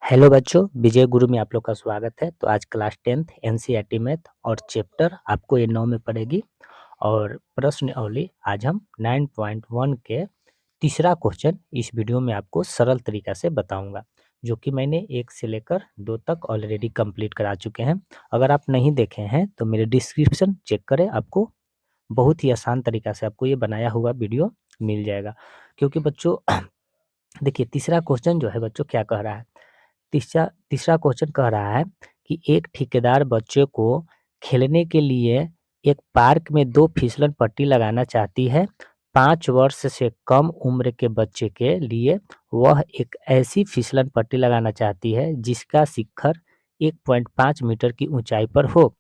Hello बच्चों, विजय गुरु में आप लोग का स्वागत है। तो आज क्लास 10th एनसीईआरटी मैथ और चैप्टर आपको ये 9 में पड़ेगी और प्रश्नावली आज हम 9.1 के तीसरा क्वेश्चन इस वीडियो में आपको सरल तरीका से बताऊंगा, जो कि मैंने 1 से लेकर 2 तक ऑलरेडी कंप्लीट करा चुके हैं। अगर आप नहीं देखे हैं तो मेरे डिस्क्रिप्शन चेक करें, आपको बहुत ही आसान तरीका से आपको ये बनाया हुआ वीडियो मिल जाएगा। क्योंकि बच्चों देखिए, तीसरा क्वेश्चन जो है बच्चों क्या कह रहा है। तीसरा तीसरा क्वेश्चन कह रहा है कि एक ठेकेदार बच्चे को खेलने के लिए एक पार्क में 2 फिसलन पट्टी लगाना चाहती है। 5 वर्ष से कम उम्र के बच्चे के लिए वह एक ऐसी फिसलन पट्टी लगाना चाहती है जिसका शिखर 1.5 मीटर की ऊंचाई पर हो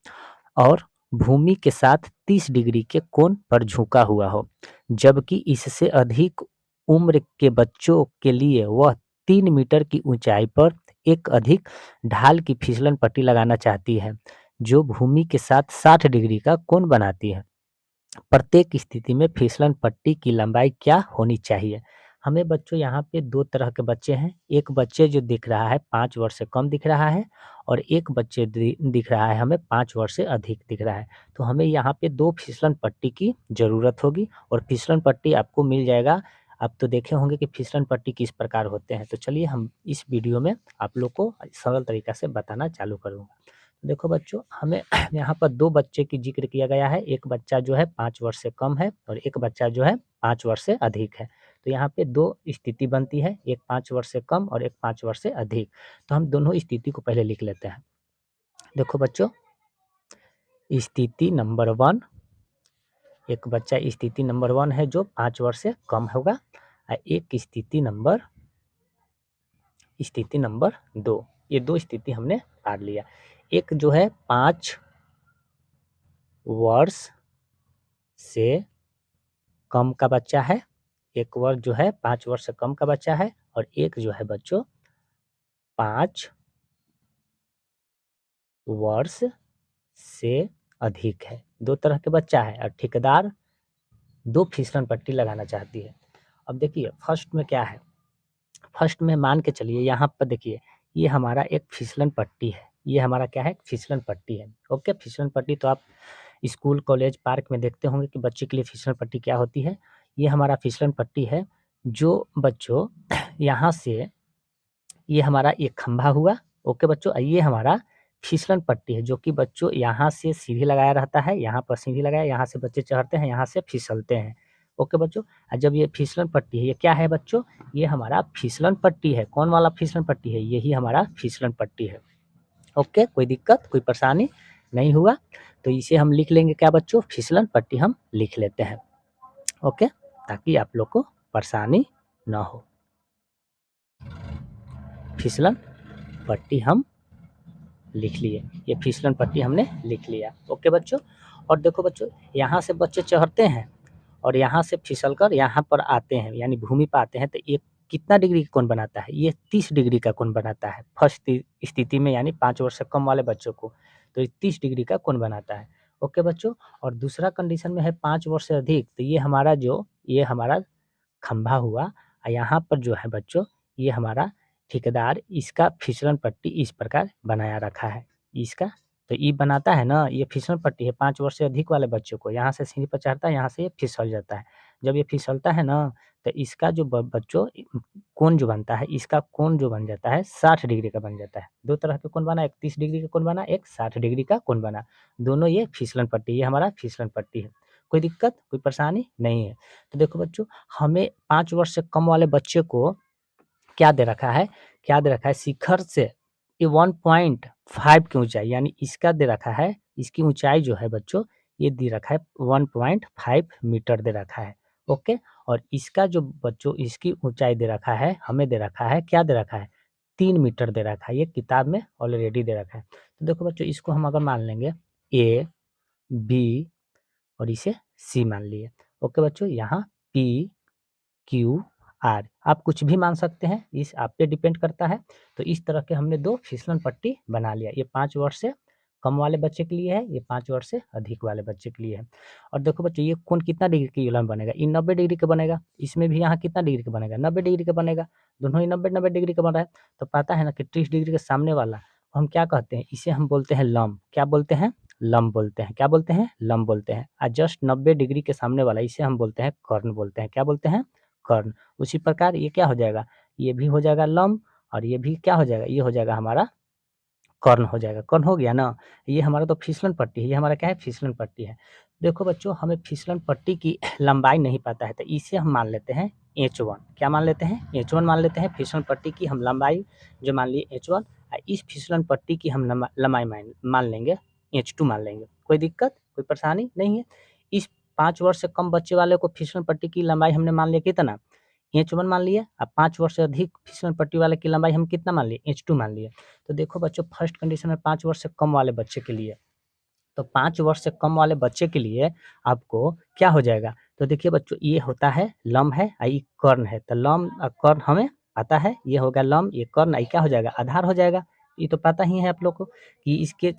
और भूमि के साथ 30 डिग्री के कोण पर झुका हुआ हो, जबकि इससे अधिक उम्र के बच्चों के लिए वह 3 मीटर की ऊंचाई पर एक अधिक ढाल की फिसलन पट्टी लगाना चाहती है, जो भूमि के साथ 60 डिग्री का कोण बनाती है। प्रत्येक स्थिति में फिसलन पट्टी की लंबाई क्या होनी चाहिए? हमें बच्चों यहाँ पे 2 तरह के बच्चे हैं। एक बच्चे जो दिख रहा है 5 वर्ष से कम दिख रहा है और एक बच्चे दिख रहा है हमें 5 वर्ष से अधिक दिख रहा है। तो हमें यहाँ पे 2 फिसलन पट्टी की ज़रूरत होगी और फिसलन पट्टी आपको मिल जाएगा। आप तो देखे होंगे कि फिसलन पट्टी किस प्रकार होते हैं। तो चलिए हम इस वीडियो में आप लोग को सरल तरीका से बताना चालू करूँगा। देखो बच्चों, हमें यहाँ पर 2 बच्चे की ज़िक्र किया गया है। एक बच्चा जो है 5 वर्ष से कम है और एक बच्चा जो है 5 वर्ष से अधिक है। तो यहाँ पे 2 स्थिति बनती है, एक 5 वर्ष से कम और एक 5 वर्ष से अधिक। तो हम दोनों स्थिति को पहले लिख लेते हैं। देखो बच्चों, स्थिति नंबर 1, एक बच्चा स्थिति नंबर 1 है जो 5 वर्ष से कम होगा और एक स्थिति नंबर 2। ये 2 स्थिति हमने पार लिया। एक जो है 5 वर्ष से कम का बच्चा है, एक वर्ष जो है 5 वर्ष से कम का बच्चा है और एक जो है बच्चों 5 वर्ष से अधिक है। 2 तरह के बच्चा है और ठेकेदार 2 फिसलन पट्टी लगाना चाहती है। अब देखिए फर्स्ट में क्या है, फर्स्ट में मान के चलिए यहाँ पर देखिए ये हमारा एक फिसलन पट्टी है। ये हमारा क्या है, फिसलन पट्टी है। ओके, फिसलन पट्टी तो आप स्कूल कॉलेज पार्क में देखते होंगे कि बच्चे के लिए फिसलन पट्टी क्या होती है। ये हमारा फिसलन पट्टी है जो बच्चों यहाँ से ये हमारा एक खंभा हुआ। ओके बच्चों, ये हमारा फिसलन पट्टी है जो कि बच्चों यहाँ से सीढ़ी लगाया रहता है, यहाँ पर सीढ़ी लगाया, यहाँ से बच्चे चढ़ते हैं, यहाँ से फिसलते हैं। ओके बच्चों, जब ये फिसलन पट्टी है, ये क्या है बच्चों, ये हमारा फिसलन पट्टी है। कौन वाला फिसलन पट्टी है, यही हमारा फिसलन पट्टी है। ओके, कोई दिक्कत कोई परेशानी नहीं हुआ। तो इसे हम लिख लेंगे क्या बच्चों, फिसलन पट्टी हम लिख लेते हैं। ओके, ताकि आप लोग को परेशानी ना हो। फिसलन पट्टी हम लिख लिए, ये फिसलन पट्टी हमने लिख लिया। ओके बच्चों, और देखो बच्चों यहाँ से बच्चे चढ़ते हैं और यहाँ से फिसल कर यहाँ पर आते हैं, यानी भूमि पर आते हैं। तो ये कितना डिग्री का कोण बनाता है, ये 30 डिग्री का कोण बनाता है फर्स्ट स्थिति में, यानी 5 वर्ष से कम वाले बच्चों को तो ये 30 डिग्री का कोण बनाता है। ओके बच्चों, और दूसरा कंडीशन में है 5 वर्ष से अधिक, तो ये हमारा खंभा हुआ और यहाँ पर जो है बच्चों ये हमारा ठेकेदार इसका फिसलन पट्टी इस प्रकार बनाया रखा है। इसका तो ये बनाता है ना, ये फिसलन पट्टी है 5 वर्ष से अधिक वाले बच्चों को, यहाँ से सीढ़ी पर चढ़ता है, यहाँ से ये फिसल जाता है। जब ये फिसलता है ना तो इसका जो बच्चों कोण जो बनता है, इसका कोण जो बन जाता है 60 डिग्री का बन जाता है। 2 तरह के कोण बना, एक 30 डिग्री का कोण बना, एक 60 डिग्री का कोण बना। दोनों ये फिसलन पट्टी, ये हमारा फिसलन पट्टी है। कोई दिक्कत कोई परेशानी नहीं है। तो देखो बच्चों, हमें 5 वर्ष से कम वाले बच्चे को क्या दे रखा है, शिखर से ये 1.5 की ऊंचाई, यानी इसका दे रखा है, इसकी ऊंचाई जो है बच्चों ये दे रखा है 1.5 मीटर दे रखा है। ओके, और इसका जो बच्चों इसकी ऊंचाई दे रखा है, हमें दे रखा है, क्या दे रखा है, 3 मीटर दे रखा है। ये किताब में ऑलरेडी दे रखा है। तो देखो बच्चों, इसको हम अगर मान लेंगे ए बी और इसे सी मान लिए। ओके बच्चों, यहाँ पी क्यू आर आप कुछ भी मान सकते हैं, इस आप पे डिपेंड करता है। तो इस तरह के हमने 2 फिसलन पट्टी बना लिया। ये 5 वर्ष से कम वाले बच्चे के लिए है, ये 5 वर्ष से अधिक वाले बच्चे के लिए है। और देखो बच्चों ये कोण कितना डिग्री के लंब बनेगा, ये 90 डिग्री का बनेगा। इसमें भी यहाँ कितना डिग्री का बनेगा, 90 डिग्री का बनेगा। दोनों ही 90-90 डिग्री का बन रहा है। तो पता है ना कि 30 डिग्री के सामने वाला हम क्या कहते हैं, इसे हम बोलते हैं लंब। क्या बोलते हैं, लंब बोलते हैं। क्या बोलते हैं, लंब बोलते हैं। और जस्ट 90 डिग्री के सामने वाला इसे हम बोलते हैं कर्ण बोलते हैं। क्या बोलते हैं, कर्ण। उसी प्रकार ये क्या हो जाएगा, ये भी हो जाएगा लंब, और ये भी क्या हो जाएगा, ये हो जाएगा हमारा कर्ण हो जाएगा। कर्ण हो गया ना। ये हमारा तो फिसलन पट्टी है, ये हमारा क्या है, फिसलन पट्टी है। देखो बच्चों हमें फिसलन पट्टी की लंबाई नहीं पता है, तो इसे हम मान लेते हैं h1। क्या मान लेते हैं, h1 मान लेते हैं। फिसलन पट्टी की हम लंबाई जो मान लिए h1, और इस फिसलन पट्टी की हम लंबाई मान लेंगे h2 मान लेंगे। कोई दिक्कत, कोई परेशानी नहीं है। इस 5 वर्ष से कम बच्चे वाले को फिसलन पट्टी की लंबाई हमने मान लिया कितना, h1 मान लिए। अब 5 वर्ष से अधिक फिसलन पट्टी वाले की लंबाई हम कितना मान लिए, h2 मान लिए। तो देखो बच्चों फर्स्ट कंडीशन में 5 वर्ष से कम वाले बच्चे के लिए, तो 5 वर्ष से कम वाले बच्चे के लिए आपको क्या हो जाएगा। तो देखिए बच्चों ये होता है लंब है, ये कर्ण है। तो लंब और कर्ण हमें पता है, ये हो गया लंब, ये कर्ण, ये क्या हो जाएगा, आधार हो जाएगा। ये तो पता ही है आप लोग को कि इसके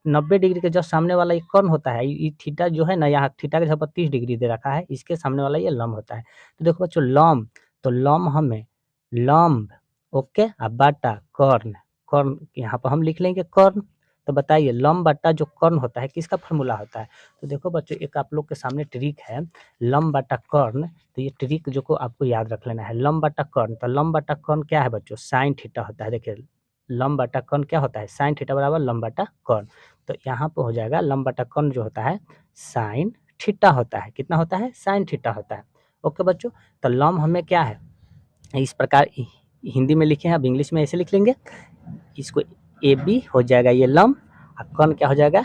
90 डिग्री के जस्ट सामने वाला ये कर्ण होता है। ये थीटा जो है ना, यहाँ थीटा के जगह पर 30 डिग्री दे रखा है, इसके सामने वाला ये लंब होता है। तो देखो बच्चों लंब, तो लंब हमें लंब ओके, अब बाटा कर्ण, कर्ण यहाँ पर हम लिख लेंगे कर्ण। तो बताइए लंब बटा जो कर्ण होता है किसका फॉर्मूला होता है। तो देखो बच्चों एक आप लोग के सामने ट्रिक है, लंब बटा कर्ण। तो ये ट्रिक जो को आपको याद रख लेना है, लंब बटा कर्ण। तो लंब बटा कर्ण क्या है बच्चों, साइन थीटा होता है। देखिए लंब बटा कर्ण क्या होता है, साइन थीटा बराबर लंब बटा कर्ण। तो यहाँ पे हो जाएगा लंब बटा कर्ण जो होता है साइन थीटा होता है। कितना होता है, साइन थीटा होता है। ओके बच्चों, तो लंब हमें क्या है, इस प्रकार हिंदी में लिखे हैं, अब इंग्लिश में ऐसे लिख लेंगे। इसको ए बी हो जाएगा ये लंब, और कर्ण क्या हो जाएगा,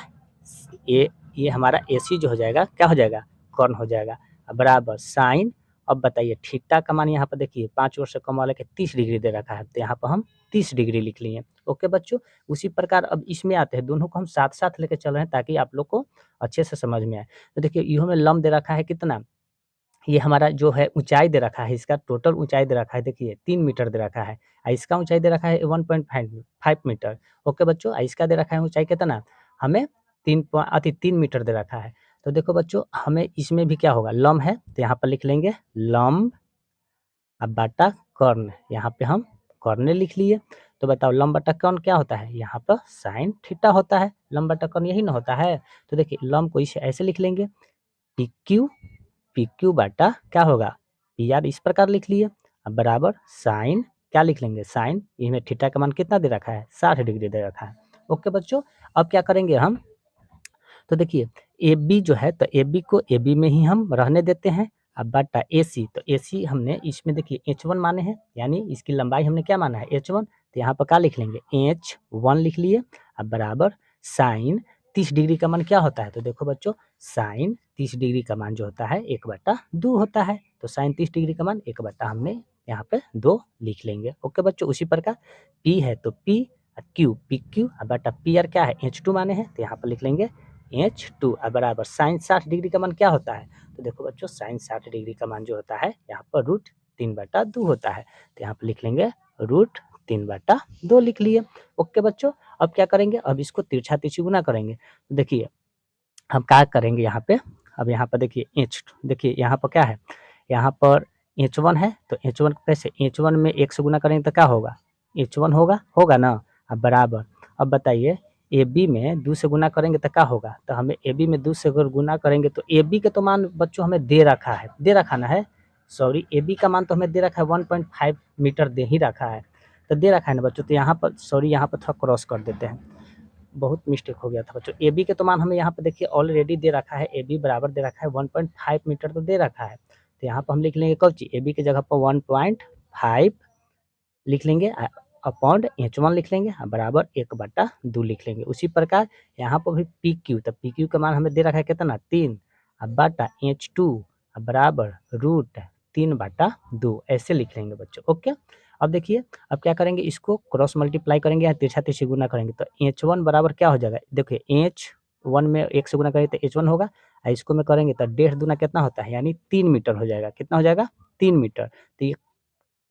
ये हमारा ए सी जो हो जाएगा क्या हो जाएगा, कर्ण हो जाएगा। बराबर साइन, अब बताइए थीटा का मान यहाँ पर देखिए 5 वर्ष से कम वाले के 30 डिग्री दे रखा है, तो यहाँ पर हम 30 डिग्री लिख लिए। ओके बच्चों, उसी प्रकार अब इसमें आते हैं, दोनों को हम साथ साथ लेके चल रहे हैं ताकि आप लोग को अच्छे से समझ में आए। तो देखिए इहो में लंब दे रखा है कितना, ये हमारा जो है ऊंचाई दे रखा है, इसका टोटल ऊंचाई दे रखा है देखिए 3 मीटर दे रखा है, और इसका ऊंचाई दे रखा है 1.5 मीटर। ओके बच्चों, इसका दे रखा है ऊंचाई कितना, हमें 3 मीटर दे रखा है। तो देखो बच्चों हमें इसमें भी क्या होगा, लंब है तो यहाँ पर लिख लेंगे लंब, अब बाटा कर्ण, यहाँ पे हम कर्ण लिख लिए। तो बताओ लंब बटा कर्ण क्या होता है, यहाँ पर साइन थीटा होता है। लंब बटा कर्ण यही ना होता है। तो देखिए लंब को इसे ऐसे लिख लेंगे, पी क्यू, पी क्यू बाटा क्या होगा, पी आर, इस प्रकार लिख लिए। अब बराबर साइन क्या लिख लेंगे, साइन, इसमें थीटा का मान कितना दे रखा है, 60 डिग्री दे रखा है। ओके बच्चों, अब क्या करेंगे हम, तो देखिए ए बी जो है, तो ए बी को ए बी में ही हम रहने देते हैं। अब बाटा ए सी, तो ए सी हमने इसमें देखिए H1 माने हैं, यानी इसकी लंबाई हमने क्या माना है, H1। तो यहाँ पर क्या लिख लेंगे, H1 लिख लिए। अब बराबर साइन 30 डिग्री का मान क्या होता है, तो देखो बच्चों साइन 30 डिग्री का मान जो होता है 1/2 होता है। तो साइन 30 डिग्री का मान 1/, हमने यहाँ पे 2 लिख लेंगे। ओके बच्चों, उसी प्रकार P है तो P, क्यू पी क्यू, बटा पी आर क्या है, H2 माने हैं, तो यहाँ पर लिख लेंगे H2 बराबर साइन 60 डिग्री का मान क्या होता है। तो देखो बच्चों साइन 60 डिग्री का मान जो होता है यहाँ पर √3/2 होता है। तो यहाँ पर लिख लेंगे √3/2 लिख लिए। ओके बच्चों, अब क्या करेंगे, अब इसको तिरछा तिरछी गुना करेंगे। तो देखिए हम क्या करेंगे यहाँ पे, अब यहाँ पर देखिए देखिए यहाँ पर क्या है, यहाँ पर H1 है, तो H1 कैसे, H1 में 1 से गुना करेंगे तो क्या होगा, H1 होगा ना। अब बराबर, अब बताइए ए बी में 2 से गुना करेंगे तो क्या होगा, तो हमें ए बी में 2 से अगर गुना करेंगे तो ए बी के तो मान बच्चों हमें दे रखा है, दे रखा ना है, सॉरी ए बी का मान तो हमें दे रखा है 1.5 मीटर दे ही रखा है, तो दे रखा है ना बच्चों। तो यहाँ पर सॉरी यहाँ पर थोड़ा क्रॉस कर देते हैं, बहुत मिस्टेक हो गया था बच्चों। ए बी के तो मान हमें यहाँ पर देखिए ऑलरेडी दे रखा है, ए बी बराबर दे रखा है 1.5 मीटर तो दे रखा है। तो यहाँ पर हम लिख लेंगे कौन चीज, ए बी की जगह पर 1.5 लिख लेंगे, अपॉन H1 लिख लेंगे, बराबर 1/2 लिख लेंगे। उसी प्रकार यहाँ पर भी पी क्यू, तो पी क्यू का मान हमें दे रखा है कितना 3, अब बाटा H2 बराबर √3/2 ऐसे लिख लेंगे बच्चों। ओके, अब देखिए अब क्या करेंगे, इसको क्रॉस मल्टीप्लाई करेंगे या तिरछा तिरछी गुना करेंगे, तो H1 बराबर क्या हो जाएगा, देखिए H1 में 1 से गुना करेंगे तो H1 होगा, और इसको में करेंगे तो 1.5 दूना कितना होता है, यानी 3 मीटर हो जाएगा। कितना हो जाएगा, 3 मीटर। तो ये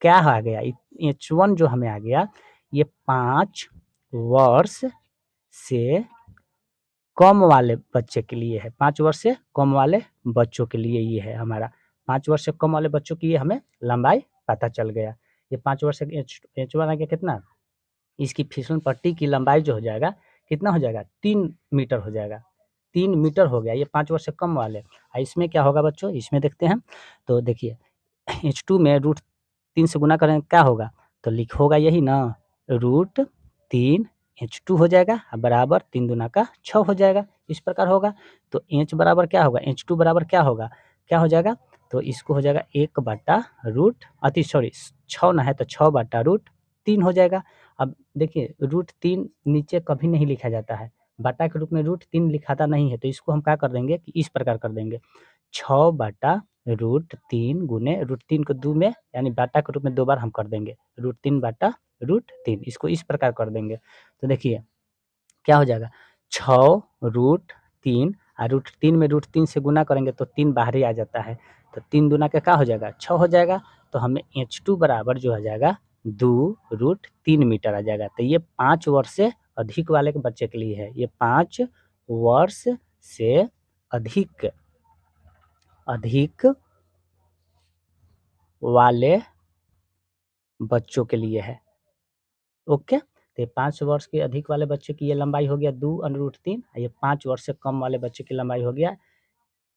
क्या आ गया, H1 जो हमें आ गया, ये 5 वर्ष से कम वाले बच्चे के लिए है, 5 वर्ष से कम वाले बच्चों के लिए ये है हमारा। 5 वर्ष से कम वाले बच्चों की ये हमें लंबाई पता चल गया। ये 5 वर्ष से H1 आ गया कितना, इसकी फिसलन पट्टी की लंबाई जो हो जाएगा कितना हो जाएगा, 3 मीटर हो जाएगा। 3 मीटर हो गया ये 5 वर्ष से कम वाले। इसमें क्या होगा बच्चों, इसमें देखते हैं। तो देखिए H2 में √3 से गुना करेंगे क्या होगा, तो होगा यही ना, √3 H2 हो जाएगा बराबर 3 दूना का 6 हो जाएगा, इस प्रकार होगा। तो H बराबर क्या होगा, H2 बराबर क्या होगा, क्या हो जाएगा, तो इसको हो जाएगा 6 ना है तो 6/√3 हो जाएगा। अब देखिए √3 नीचे कभी नहीं लिखा जाता है, बटा के रूप में √3 लिखाता नहीं है, तो इसको हम क्या कर देंगे कि इस प्रकार कर देंगे, 6/√3 गुने √3 को 2 में यानी बाटा के रूप में 2 बार हम कर देंगे, √3/√3 इसको इस प्रकार कर देंगे। तो देखिए क्या हो जाएगा, 6√3 √3 में √3 से गुना करेंगे तो 3 बाहर ही आ जाता है, तो 3 दूना का क्या हो जाएगा 6 हो जाएगा। तो हमें H2 बराबर जो आ जाएगा 2√3 मीटर आ जाएगा। तो ये 5 वर्ष से अधिक वाले के बच्चे के लिए है, ये 5 वर्ष से अधिक वाले बच्चों के लिए है। ओके, तो 5 वर्ष के अधिक वाले बच्चे की ये लंबाई हो गया 2√3, ये 5 वर्ष से कम वाले बच्चे की लंबाई हो गया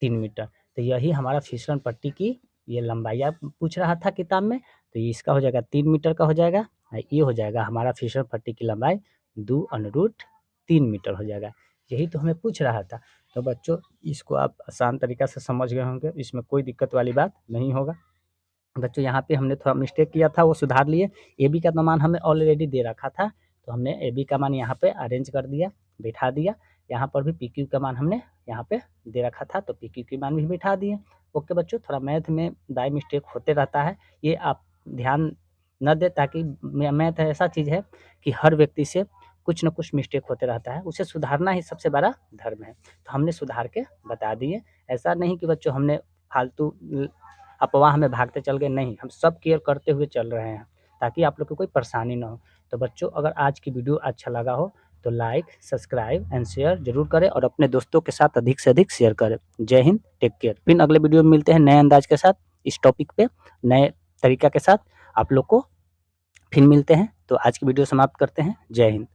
3 मीटर। तो यही हमारा फिसलन पट्टी की ये लंबाई आप पूछ रहा था किताब में, तो इसका हो जाएगा 3 मीटर का हो जाएगा, ये हो जाएगा हमारा फिसलन पट्टी की लंबाई 2√3 मीटर हो जाएगा। यही तो हमें पूछ रहा था। तो बच्चों इसको आप आसान तरीका से समझ गए होंगे, इसमें कोई दिक्कत वाली बात नहीं होगा। बच्चों यहाँ पे हमने थोड़ा मिस्टेक किया था, वो सुधार लिए। AB का मान हमें ऑलरेडी दे रखा था, तो हमने AB का मान यहाँ पे अरेंज कर दिया, बिठा दिया। यहाँ पर भी PQ का मान हमने यहाँ पे दे रखा था, तो PQ के मान भी बिठा दिए। ओके बच्चों, थोड़ा मैथ में बाय मिस्टेक होते रहता है, ये आप ध्यान न दें, ताकि मैथ ऐसा चीज़ है कि हर व्यक्ति से कुछ न कुछ मिस्टेक होते रहता है, उसे सुधारना ही सबसे बड़ा धर्म है। तो हमने सुधार के बता दिए, ऐसा नहीं कि बच्चों हमने फालतू अफवाह में भागते चल गए, नहीं, हम सब केयर करते हुए चल रहे हैं ताकि आप लोग को कोई परेशानी ना हो। तो बच्चों अगर आज की वीडियो अच्छा लगा हो तो लाइक, सब्सक्राइब एंड शेयर जरूर करें और अपने दोस्तों के साथ अधिक से अधिक शेयर करें। जय हिंद, टेक केयर। फिर अगले वीडियो में मिलते हैं नए अंदाज के साथ, इस टॉपिक पे नए तरीका के साथ आप लोग को फिर मिलते हैं। तो आज की वीडियो समाप्त करते हैं। जय हिंद।